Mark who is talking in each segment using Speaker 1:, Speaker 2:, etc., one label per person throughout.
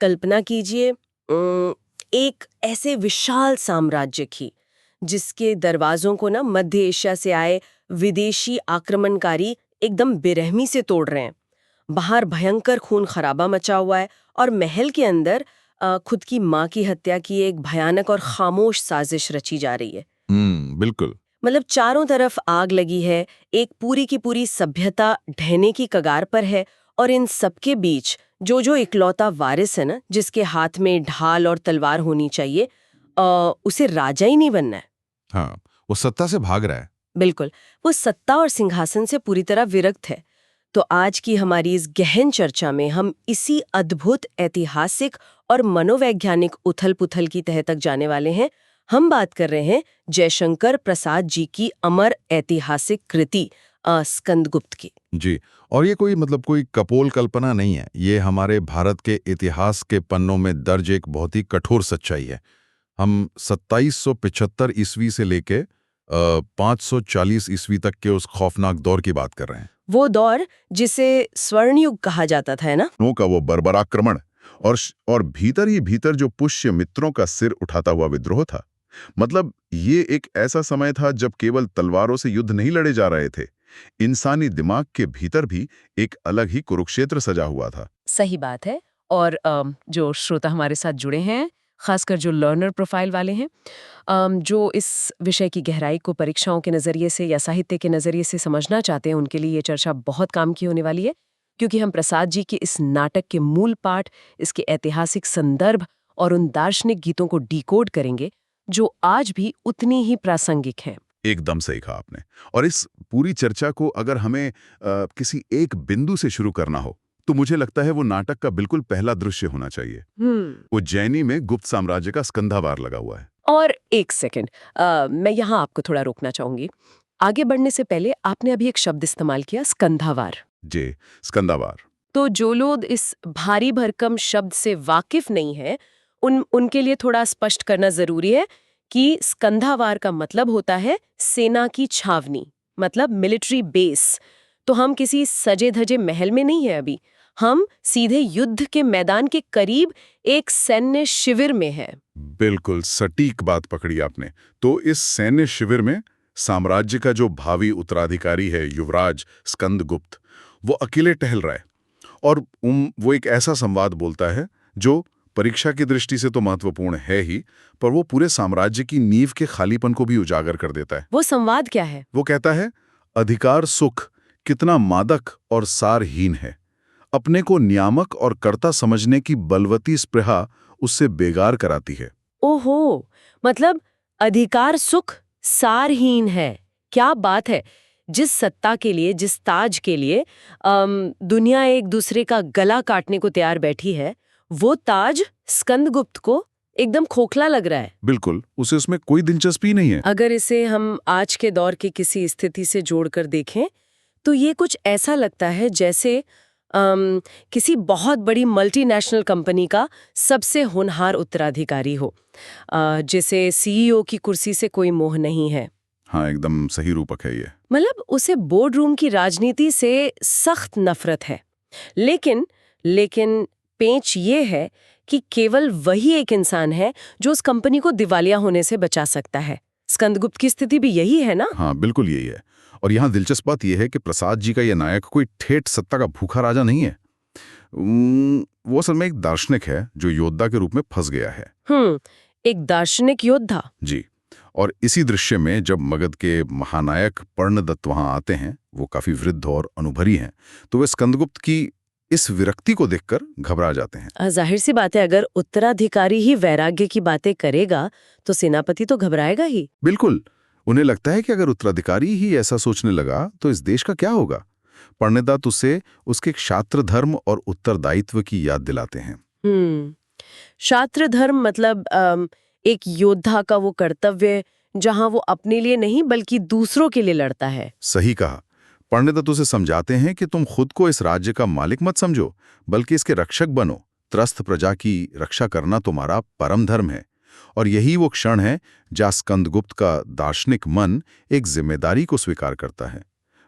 Speaker 1: कल्पना कीजिए एक ऐसे विशाल साम्राज्य की जिसके दरवाजों को ना मध्य एशिया से आए विदेशी आक्रमणकारी एकदम बेरहमी से तोड़ रहे हैं। बाहर भयंकर खून खराबा मचा हुआ है और महल के अंदर खुद की माँ की हत्या की एक भयानक और खामोश साजिश रची जा रही है।
Speaker 2: बिल्कुल।
Speaker 1: मतलब चारों तरफ आग लगी है, एक पूरी की पूरी सभ्यता ढहने की कगार पर है और इन सबके बीच जो जो इकलौता वारिस है ना, जिसके हाथ में ढाल और तलवार होनी चाहिए, उसे राजा ही नहीं बनना है।
Speaker 2: हाँ, वो सत्ता से भाग रहा है।
Speaker 1: बिल्कुल, वो सत्ता और सिंहासन से पूरी तरह विरक्त है। तो आज की हमारी इस गहन चर्चा में हम इसी अद्भुत ऐतिहासिक और मनोवैज्ञानिक उथल-पुथल की तह तक जाने वाले हैं। हम बात कर रहे हैं जयशंकर प्रसाद जी की अमर ऐतिहासिक कृति स्कंदगुप्त की।
Speaker 2: जी। और ये कोई कपोल कल्पना नहीं है। ये हमारे भारत के इतिहास के पन्नों में दर्ज एक बहुत ही कठोर सच्चाई है। हम 2775 ईस्वी से लेके 540 ईस्वी तक के उस खौफनाक दौर की बात कर रहे हैं।
Speaker 1: वो दौर जिसे स्वर्ण युग कहा जाता था, है ना?
Speaker 3: का वो बर्बर आक्रमण और भीतर ही भीतर जो पुष्य मित्रों का सिर उठाता हुआ विद्रोह था। मतलब ये एक ऐसा समय था जब केवल तलवारों से युद्ध नहीं लड़े जा रहे थे, इंसानी दिमाग के भीतर भी एक अलग ही कुरुक्षेत्र सजा हुआ था।
Speaker 1: सही बात है। और जो श्रोता हमारे साथ जुड़े हैं, खासकर जो लर्नर प्रोफाइल वाले हैं, जो इस विषय की गहराई को परीक्षाओं के नज़रिए से या साहित्य के नज़रिए से समझना चाहते हैं, उनके लिए ये चर्चा बहुत काम की होने वाली है, क्योंकि हम प्रसाद जी के इस नाटक के मूल पाठ, इसके ऐतिहासिक संदर्भ और उन दार्शनिक गीतों को डिकोड करेंगे जो आज भी उतनी ही प्रासंगिक हैं।
Speaker 3: एकदम सही कहा आपने। और इस पूरी चर्चा को अगर हमें किसी एक बिंदु से शुरू करना हो, तो मुझे लगता है वो नाटक का बिल्कुल पहला दृश्य होना चाहिए। उज्जैनी में गुप्त साम्राज्य का स्कंधावार लगा हुआ है।
Speaker 1: और एक सेकंड, मैं यहाँ आपको थोड़ा रोकना चाहूंगी। आगे बढ़ने से पहले आपने अभी एक शब्द इस्तेमाल किया, स्कंधावार।
Speaker 3: जी, स्कंधावार।
Speaker 1: तो जो लोग इस भारी भरकम शब्द से वाकिफ नहीं है, उनके लिए थोड़ा स्पष्ट करना जरूरी है कि स्कंधावार का मतलब होता है सेना की छावनी, मतलब मिलिट्री बेस। तो हम किसी सजे धजे महल में नहीं है अभी, हम सीधे युद्ध के मैदान के करीब एक सैन्य शिविर में है।
Speaker 3: बिल्कुल सटीक बात पकड़ी आपने। तो इस सैन्य शिविर में साम्राज्य का जो भावी उत्तराधिकारी है, युवराज स्कंदगुप्त, वो अकेले टहल रहा है और वो एक ऐसा संवाद बोलता है जो परीक्षा की दृष्टि से तो महत्वपूर्ण है ही, पर वो पूरे साम्राज्य की नींव के खालीपन को भी उजागर कर देता है।
Speaker 1: वो संवाद क्या है?
Speaker 3: वो कहता है, अधिकार सुख कितना मादक और सारहीन है। अपने को नियामक और कर्ता समझने की बलवती स्पृहा उससे बेगार कराती है।
Speaker 1: ओहो, मतलब अधिकार सुख सारहीन है। क्या बात है! जिस सत्ता के लिए, जिस ताज के लिए दुनिया एक दूसरे का गला काटने को तैयार बैठी है, वो ताज स्कंदगुप्त को एकदम खोखला लग रहा है।
Speaker 3: बिल्कुल, उसे उसमें कोई दिलचस्पी नहीं है।
Speaker 1: अगर इसे हम आज के दौर की किसी स्थिति से जोड़कर देखें, तो ये कुछ ऐसा लगता है जैसे किसी बहुत बड़ी मल्टीनेशनल कंपनी का सबसे होनहार उत्तराधिकारी हो, जिसे सीईओ की कुर्सी से कोई मोह नहीं है।
Speaker 3: हाँ, एकदम सही रूपक है ये।
Speaker 1: मतलब उसे बोर्ड रूम की राजनीति से सख्त नफरत है। लेकिन पेंच ये है कि केवल वही एक इंसान है जो उस कंपनी को दिवालिया होने से बचा सकता है। स्कंदगुप्त की स्थिति भी यही है ना?
Speaker 3: हाँ, बिल्कुल यही है। और यहाँ दिलचस्प बात यह है कि प्रसाद जी का यह नायक कोई ठेठ सत्ता का भूखा राजा नहीं है। वो असल में एक दार्शनिक है जो योद्धा के रूप में फंस गया है।
Speaker 1: एक दार्शनिक योद्धा।
Speaker 3: जी। और इसी दृश्य में जब मगध के महानायक पर्णदत्त वहां आते हैं, वो काफी वृद्ध और अनुभरी हैं, तो वे स्कंदगुप्त की इस विरक्ति को देखकर घबरा जाते हैं।
Speaker 1: जाहिर सी बात है, अगर उत्तराधिकारी ही वैराग्य की बातें करेगा तो सेनापति तो घबराएगा ही।
Speaker 3: बिल्कुल, उन्हें लगता है कि अगर उत्तराधिकारी ही ऐसा सोचने लगा तो इस देश का क्या होगा। पर्णदत्त उसे उसके क्षात्र धर्म और उत्तरदायित्व की याद दिलाते हैं।
Speaker 1: क्षात्र धर्म मतलब एक योद्धा का वो कर्तव्य जहां वो अपने लिए नहीं बल्कि दूसरों के लिए लड़ता है।
Speaker 3: सही कहा। पर्णदत्त उसे समझाते हैं कि तुम खुद को इस राज्य का मालिक मत समझो, बल्कि इसके रक्षक बनो। त्रस्त प्रजा की रक्षा करना तुम्हारा परम धर्म है। और यही वो क्षण है जहाँ स्कंदगुप्त का दार्शनिक मन एक जिम्मेदारी को स्वीकार करता है।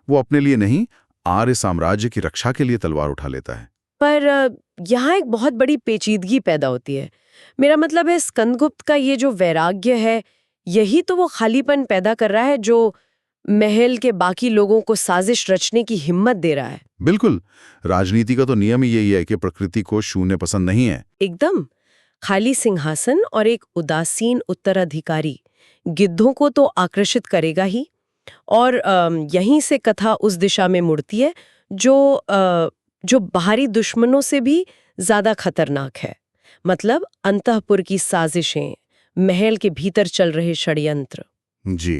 Speaker 3: वो अपने लिए नहीं, आर्य साम्राज्य की रक्षा के लिए तलवार उठा लेता है।
Speaker 1: पर यहाँ एक बहुत बड़ी पेचीदगी पैदा होती है। मेरा मतलब है स्कंदगुप्त का ये जो वैराग्य है, यही तो वो खालीपन पैदा कर रहा है जो महल के बाकी लोगों को साजिश रचने की हिम्मत दे रहा है।
Speaker 3: बिल्कुल, राजनीति का तो नियम ही यही है कि प्रकृति को शून्य पसंद नहीं है।
Speaker 1: एकदम। खाली सिंहासन और एक उदासीन उत्तराधिकारी गिद्धों को तो आकर्षित करेगा ही, और यहीं से कथा उस दिशा में मुड़ती है जो बाहरी दुश्मनों से भी ज्यादा खतरनाक है। मतलब अंतःपुर की साजिशें, महल के भीतर चल रहे षड्यंत्र।
Speaker 3: जी,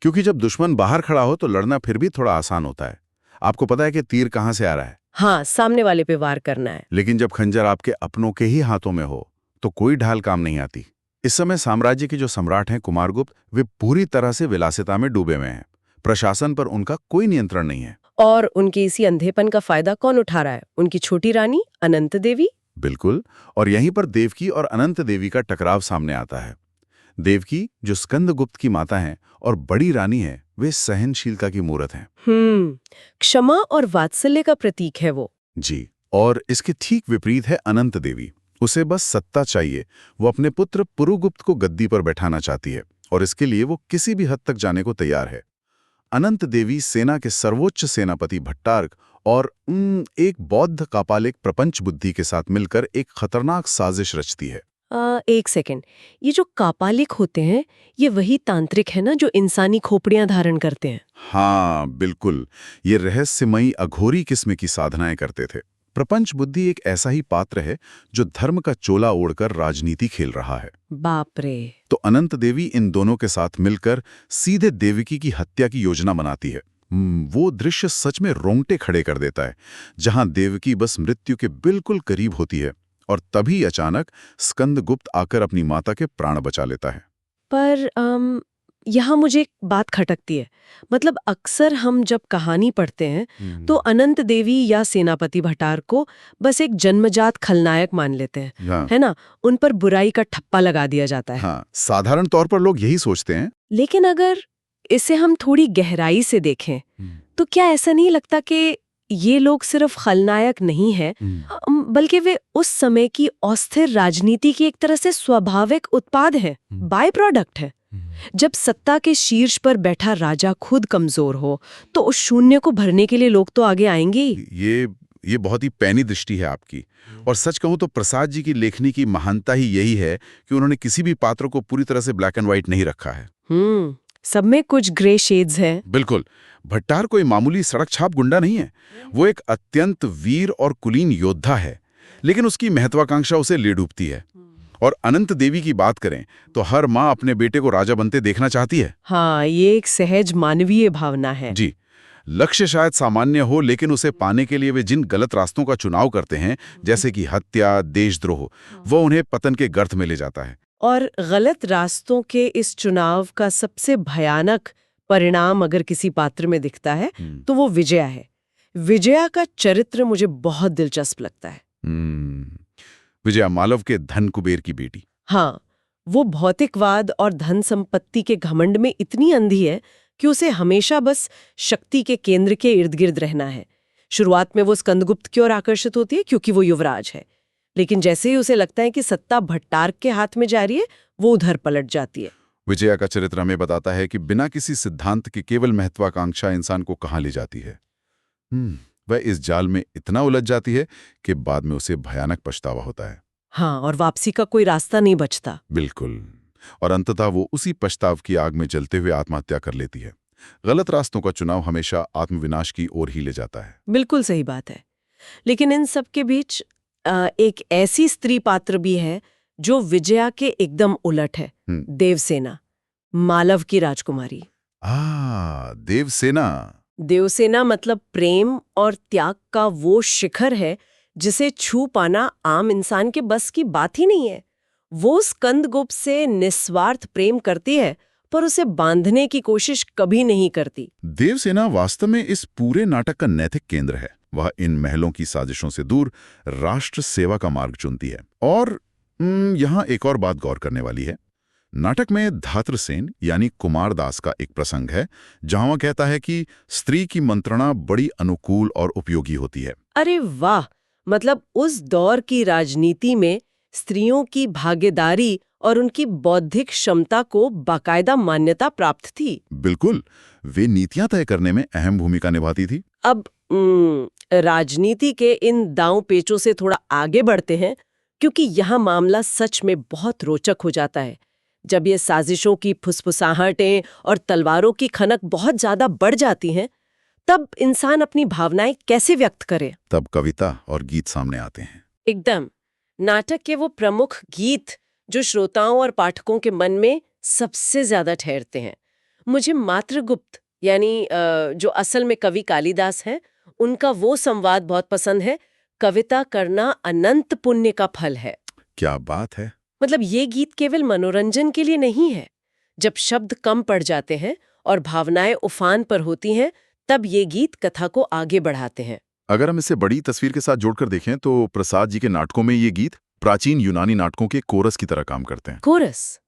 Speaker 3: क्योंकि जब दुश्मन बाहर खड़ा हो तो लड़ना फिर भी थोड़ा आसान होता है। आपको पता है कि तीर कहाँ से आ रहा है।
Speaker 1: हाँ, सामने वाले पे वार करना है।
Speaker 3: लेकिन जब खंजर आपके अपनों के ही हाथों में हो तो कोई ढाल काम नहीं आती। इस समय साम्राज्य के जो सम्राट हैं कुमारगुप्त, वे पूरी तरह से विलासिता में डूबे हुए हैं। प्रशासन पर उनका कोई नियंत्रण नहीं है।
Speaker 1: और उनके इसी अंधेपन का फायदा कौन उठा रहा है? उनकी छोटी रानी अनंत देवी।
Speaker 3: बिल्कुल, और यहीं पर देवकी और अनंत देवी का टकराव सामने आता है। देवकी, जो स्कंदगुप्त की माता हैं, और बड़ी रानी है, वे सहनशीलता की मूरत हैं।
Speaker 1: क्षमा और वात्सल्य का प्रतीक है वो।
Speaker 3: जी, और इसके ठीक विपरीत है अनंत देवी। उसे बस सत्ता चाहिए। वो अपने पुत्र पुरुगुप्त को गद्दी पर बैठाना चाहती है, और इसके लिए वो किसी भी हद तक जाने को तैयार है। अनंत देवी सेना के सर्वोच्च सेनापति भट्टार्क और एक बौद्ध कापालिक प्रपंच बुद्धि के साथ मिलकर एक खतरनाक साजिश रचती है।
Speaker 1: एक सेकंड, ये जो कापालिक होते हैं, ये वही तांत्रिक है ना जो इंसानी खोपड़ियां धारण करते हैं?
Speaker 3: हाँ बिल्कुल, ये रहस्यमयी अघोरी किस्म की साधनाएं करते थे। प्रपंच बुद्धि एक ऐसा ही पात्र है जो धर्म का चोला ओढ़कर राजनीति खेल रहा है।
Speaker 1: बाप रे।
Speaker 3: तो अनंत देवी इन दोनों के साथ मिलकर सीधे देवकी की हत्या की योजना बनाती है। वो दृश्य सच में रोंगटे खड़े कर देता है, जहां देवकी बस मृत्यु के बिल्कुल करीब होती है, और तभी अचानक स्कंदगुप्त आकर अपनी माता के प्राण बचा लेता है।
Speaker 1: पर यहाँ मुझे एक बात खटकती है। मतलब अक्सर हम जब कहानी पढ़ते हैं तो अनंत देवी या सेनापति भट्टार्क को बस एक जन्मजात खलनायक मान लेते हैं।
Speaker 3: हाँ।
Speaker 1: है ना? उन पर बुराई का ठप्पा लगा दिया जाता है।
Speaker 3: हाँ, साधारण तौर पर लोग यही सोचते हैं।
Speaker 1: लेकिन अगर इसे हम थोड़ी गहराई से देखें तो क्या ऐसा नहीं लगता कि ये लोग सिर्फ खलनायक नहीं है, बल्कि वे उस समय की अस्थिर राजनीति की एक तरह से स्वाभाविक उत्पाद है, बाय प्रोडक्ट है। जब सत्ता के शीर्ष पर बैठा राजा खुद कमजोर हो तो उस शून्य को भरने के लिए लोग तो आगे आएंगे ही।
Speaker 3: ये बहुत ही पैनी दृष्टि है आपकी। और सच कहूं तो प्रसाद जी की लेखनी की महानता ही यही है कि उन्होंने किसी भी पात्र को पूरी तरह से ब्लैक एंड व्हाइट नहीं रखा है।
Speaker 1: सब में कुछ ग्रे शेड्स हैं।
Speaker 3: बिल्कुल। भट्टार कोई मामूली सड़क छाप गुंडा नहीं है। वो एक अत्यंत वीर और कुलीन योद्धा है, लेकिन उसकी महत्वाकांक्षा उसे ले डूबती है। और अनंत देवी की बात करें तो हर माँ अपने बेटे को राजा बनते देखना चाहती है।
Speaker 1: हाँ, ये एक सहज मानवीय भावना है।
Speaker 3: जी, लक्ष्य शायद सामान्य हो, लेकिन उसे पाने के लिए वे जिन गलत रास्तों का चुनाव करते हैं, जैसे कि हत्या, देशद्रोह, वो उन्हें पतन के गर्त में ले जाता है।
Speaker 1: और गलत रास्तों के इस चुनाव का सबसे भयानक परिणाम अगर किसी पात्र में दिखता है तो वो विजया है। विजया का चरित्र मुझे बहुत दिलचस्प लगता है।
Speaker 3: विजया मालव के धन कुबेर की बेटी।
Speaker 1: हाँ, वो भौतिकवाद और धन संपत्ति के घमंड में इतनी अंधी है कि उसे हमेशा बस शक्ति के केंद्र के इर्द गिर्द रहना है। शुरुआत में वो स्कंदगुप्त की ओर आकर्षित होती है क्योंकि वो युवराज है, लेकिन जैसे ही उसे लगता है कि सत्ता भट्टार्क के हाथ में जा रही है, वो उधर पलट जाती है।
Speaker 3: विजया का चरित्र हमें बताता है कि बिना किसी सिद्धांत के केवल महत्वाकांक्षा इंसान को कहाँ ले जाती है। वह इस जाल में इतना उलझ जाती है कि बाद में उसे भयानक पछतावा होता है।
Speaker 1: हाँ, और वापसी का कोई रास्ता नहीं बचता।
Speaker 3: बिल्कुल। और अंततः वो उसी पछताव की आग में जलते हुए आत्महत्या कर लेती है। गलत रास्तों का चुनाव हमेशा आत्मविनाश की ओर ही ले जाता है।
Speaker 1: बिल्कुल सही बात है। लेकिन इन सब के बीच एक ऐसी स्त्री पात्र भी है जो विजया के एकदम उलट है। देवसेना, मालव की राजकुमारी।
Speaker 3: देवसेना।
Speaker 1: देवसेना मतलब प्रेम और त्याग का वो शिखर है जिसे छू पाना आम इंसान के बस की बात ही नहीं है। वो स्कंदगुप्त से निस्वार्थ प्रेम करती है, पर उसे बांधने की कोशिश कभी नहीं करती।
Speaker 3: देवसेना वास्तव में इस पूरे नाटक का नैतिक केंद्र है। वह इन महलों की साजिशों से दूर राष्ट्र सेवा का मार्ग चुनती है। और यहाँ एक और बात गौर करने वाली है। नाटक में धात्रसेन यानी कुमारदास का एक प्रसंग है जहां वह कहता है कि स्त्री की मंत्रणा बड़ी अनुकूल और उपयोगी होती है।
Speaker 1: अरे वाह,
Speaker 4: मतलब उस दौर की राजनीति में स्त्रियों की भागीदारी और उनकी बौद्धिक क्षमता को बाकायदा मान्यता प्राप्त थी।
Speaker 3: बिल्कुल, वे नीतियां तय करने में अहम भूमिका निभाती थी।
Speaker 4: अब राजनीति के इन दांव पेचों से थोड़ा आगे बढ़ते हैं, क्योंकि यहाँ मामला सच में बहुत रोचक हो जाता है। जब ये साजिशों की फुसफुसाहटें और तलवारों की खनक बहुत ज्यादा बढ़ जाती हैं, तब इंसान अपनी भावनाएं कैसे व्यक्त करे?
Speaker 3: तब कविता और गीत सामने आते हैं।
Speaker 4: एकदम। नाटक के वो प्रमुख गीत जो श्रोताओं और पाठकों के मन में सबसे ज्यादा ठहरते हैं। मुझे मातृगुप्त यानी जो असल में कवि कालिदास हैं, उनका वो संवाद बहुत पसंद है, कविता करना अनंत पुण्य का फल है।
Speaker 3: क्या बात है।
Speaker 4: मतलब ये गीत केवल मनोरंजन के लिए नहीं है। जब शब्द कम पड़ जाते हैं और भावनाएं उफान पर होती हैं, तब ये गीत कथा को आगे बढ़ाते हैं।
Speaker 3: अगर हम इसे बड़ी तस्वीर के साथ जोड़कर देखें तो प्रसाद जी के नाटकों में ये गीत प्राचीन यूनानी नाटकों के कोरस की तरह काम करते हैं।
Speaker 4: कोरस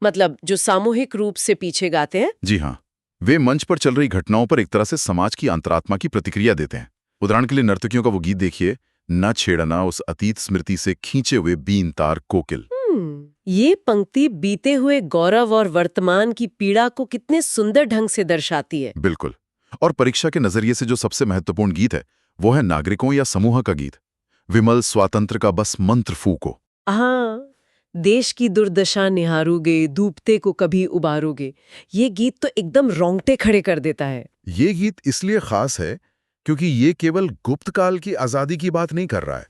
Speaker 4: मतलब जो सामूहिक रूप से पीछे गाते हैं।
Speaker 3: जी हाँ, वे मंच पर चल रही घटनाओं पर एक तरह से समाज की अंतरात्मा की प्रतिक्रिया देते हैं। उदाहरण के लिए नर्तकियों का वो गीत देखिए, न छेड़ना उस अतीत स्मृति से खींचे हुए बीन तार कोकिल।
Speaker 4: ये पंक्ति बीते हुए गौरव और वर्तमान की पीड़ा को कितने सुंदर ढंग से दर्शाती है।
Speaker 3: बिल्कुल। और परीक्षा के नजरिए से जो सबसे महत्वपूर्ण गीत है वो है नागरिकों या समूह का गीत। विमल स्वातंत्र का बस मंत्र फूको।
Speaker 4: हाँ, देश की दुर्दशा निहारोगे, डूबते को कभी उबारोगे। ये गीत तो एकदम रोंगटे खड़े कर देता है।
Speaker 3: ये गीत इसलिए खास है क्योंकि ये केवल गुप्त काल की आजादी की बात नहीं कर रहा है।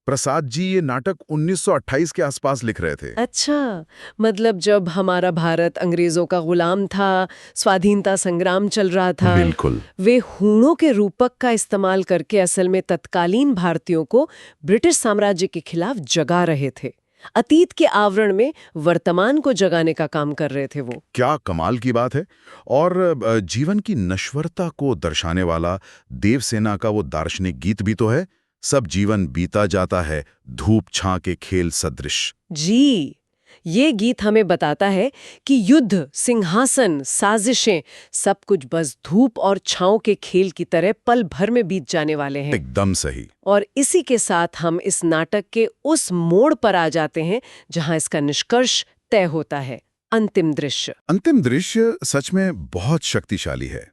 Speaker 3: प्रसाद जी ये नाटक 1928 के आसपास लिख रहे थे।
Speaker 4: अच्छा, मतलब जब हमारा भारत अंग्रेजों का गुलाम था, स्वाधीनता संग्राम चल रहा था।
Speaker 3: बिल्कुल।
Speaker 4: वे हूणों के रूपक का इस्तेमाल करके असल में तत्कालीन भारतीयों को ब्रिटिश साम्राज्य के खिलाफ जगा रहे थे। अतीत के आवरण में वर्तमान को जगाने का काम कर रहे थे वो।
Speaker 3: क्या कमाल की बात है। और जीवन की नश्वरता को दर्शाने वाला देवसेना का वो दार्शनिक गीत भी तो है, सब जीवन बीता जाता है धूप छां के खेल सदृश।
Speaker 4: जी, ये गीत हमें बताता है कि युद्ध, सिंहासन, साजिशें सब कुछ बस धूप और छांव के खेल की तरह पल भर में बीत जाने वाले हैं।
Speaker 3: एकदम सही।
Speaker 4: और इसी के साथ हम इस नाटक के उस मोड़ पर आ जाते हैं जहां इसका निष्कर्ष तय होता है, अंतिम दृश्य।
Speaker 3: अंतिम दृश्य सच में बहुत शक्तिशाली है।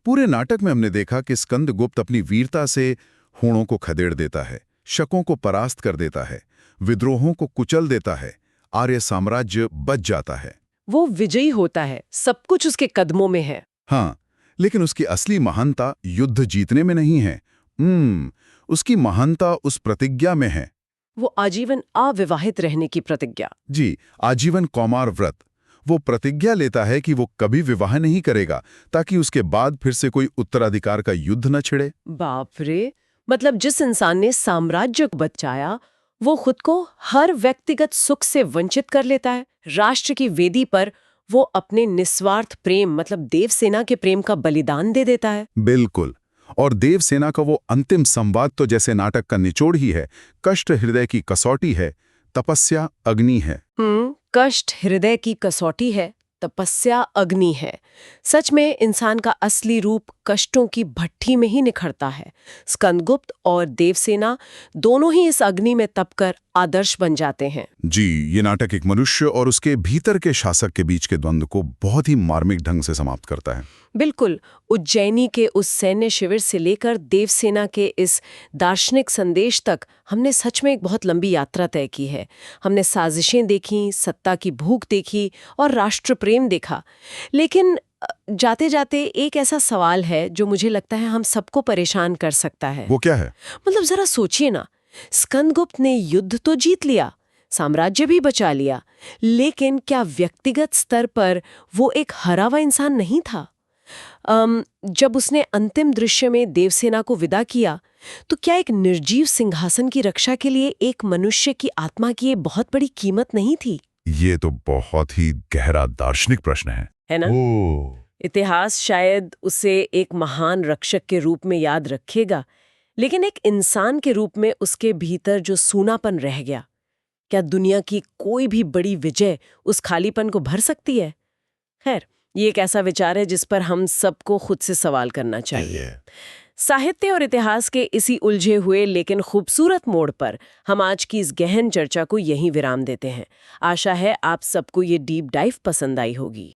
Speaker 3: पूरे नाटक में हमने देखा कि स्कंदगुप्त अपनी वीरता से हूणों को खदेड़ देता है, शकों को परास्त कर देता है, विद्रोहों को कुचल देता है, आर्य साम्राज्य बच जाता है।
Speaker 4: वो विजयी होता है, सब कुछ उसके कदमों में है।
Speaker 3: हाँ, लेकिन उसकी असली महानता युद्ध जीतने में नहीं है। उसकी महानता उस प्रतिज्ञा में है।
Speaker 4: वो आजीवन अविवाहित रहने की प्रतिज्ञा।
Speaker 3: जी, आजीवन कौमार व्रत। वो प्रतिज्ञा लेता है कि वो कभी विवाह नहीं करेगा ताकि उसके बाद फिर से कोई उत्तराधिकार का युद्ध न छिड़े।
Speaker 4: बाप रे, मतलब जिस इंसान ने साम्राज्य को बचाया, वो खुद को हर व्यक्तिगत सुख से वंचित कर लेता है। राष्ट्र की वेदी पर वो अपने निस्वार्थ प्रेम मतलब देवसेना के प्रेम का बलिदान दे देता है।
Speaker 3: बिल्कुल। और देवसेना का वो अंतिम संवाद तो जैसे नाटक का निचोड़ ही है। कष्ट हृदय की कसौटी है, तपस्या अग्नि है।
Speaker 4: कष्ट हृदय की कसौटी है, तपस्या अग्नि है। सच में इंसान का असली रूप कष्टों की भट्ठी में ही निखरता है। स्कंदगुप्त और देवसेना दोनों ही इस अग्नि में तपकर आदर्श बन जाते हैं।
Speaker 3: जी, ये नाटक एक मनुष्य और उसके भीतर के शासक के बीच के द्वंद्व को बहुत ही मार्मिक ढंग से समाप्त करता है।
Speaker 4: बिल्कुल, उज्जैनी के उस सैन्य शिविर से लेकर देवसेना के इस दार्शनिक संदेश तक हमने सच में एक बहुत लंबी यात्रा तय की है। हमने साजिशें देखी, सत्ता की भूख देखी और राष्ट्र प्रेम देखा। लेकिन जाते जाते एक ऐसा सवाल है जो मुझे लगता है हम सबको परेशान कर सकता है।
Speaker 3: वो क्या है?
Speaker 4: मतलब जरा सोचिए ना, स्कंदगुप्त ने युद्ध तो जीत लिया, साम्राज्य भी बचा लिया, लेकिन क्या व्यक्तिगत स्तर पर वो एक हरा हुआ इंसान नहीं था? जब उसने अंतिम दृश्य में देवसेना को विदा किया, तो क्या एक निर्जीव सिंहासन की रक्षा के लिए एक मनुष्य की आत्मा की ये बहुत बड़ी कीमत नहीं थी?
Speaker 3: ये तो बहुत ही गहरा दार्शनिक प्रश्न है
Speaker 4: ना? इतिहास शायद उसे एक महान रक्षक के रूप में याद रखेगा, लेकिन एक इंसान के रूप में उसके भीतर जो सूनापन रह गया, क्या दुनिया की कोई भी बड़ी विजय उस खालीपन को भर सकती है? खैर, ये एक ऐसा विचार है जिस पर हम सबको खुद से सवाल करना चाहिए। साहित्य और इतिहास के इसी उलझे हुए लेकिन खूबसूरत मोड़ पर हम आज की इस गहन चर्चा को यहीं विराम देते हैं। आशा है आप सबको ये डीप डाइव पसंद आई होगी।